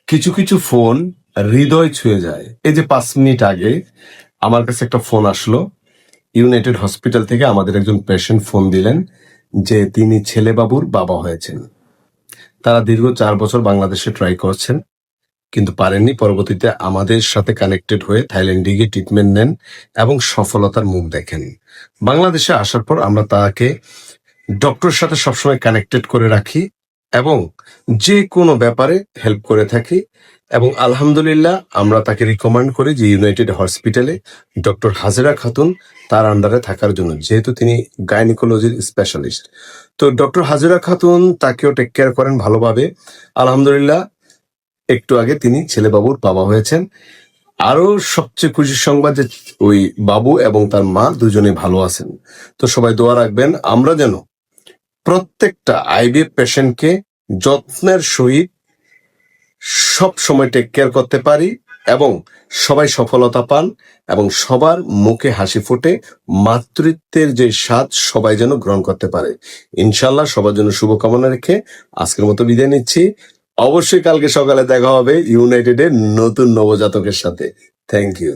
কিছু কিছু ফোন হৃদয় ছুঁয়ে যায়। এই যে 5 মিনিট আগে আমার কাছে একটা ফোন আসলো, ইউনাইটেড হসপিটাল থেকে আমাদের একজন পেশেন্ট ফোন দিলেন যে তিনি ছেলেবাবুর বাবা হয়েছেন। তারা দীর্ঘ 4 বছর বাংলাদেশে ট্রাই করছেন, কিন্তু পারেননি। পরবর্তীতে আমাদের সাথে কানেক্টেড হয়ে থাইল্যান্ডে গিয়ে ট্রিটমেন্ট নেন এবং সফলতার মুখ দেখেন। বাংলাদেশে আসার পর আমরা তাকে ডক্টরের সাথে সবসময় কানেক্টেড করে রাখি এবং যে কোনো ব্যাপারে হেল্প করে থাকি। এবং আলহামদুলিল্লাহ আমরা তাকে রিকমেন্ড করি যে ইউনাইটেড হসপিটালে ডক্টর হাজেরা খাতুন তার আন্ডারে থাকার জন্য, যেহেতু তিনি গাইনিকোলজির স্পেশালিস্ট। তো ডক্টর হাজেরা খাতুন তাকেও টেক কেয়ার করেন ভালোভাবে। আলহামদুলিল্লাহ একটু আগে তিনি ছেলেবাবুর বাবা হয়েছেন। আরো সবচেয়ে খুশির সংবাদ যে ওই বাবু এবং তার মা দুজনে ভালো আছেন। তো সবাই দোয়া রাখবেন আমরা যেন প্রত্যেকটা আইভিএফ পেশেন্টকে যত্নের সহিত সব সময় টেক কেয়ার করতে পারি এবং সবাই সফলতা পান এবং সবার মুখে হাসি ফোটে। মাতৃত্বের যে স্বাদ সবাই যেন গ্রহণ করতে পারে। ইনশাল্লাহ সবার জন্য শুভকামনা রেখে আজকের মতো বিদায় নিচ্ছি। অবশ্যই কালকে সকালে দেখা হবে ইউনাইটেডের নতুন নবজাতকের সাথে। Thank you.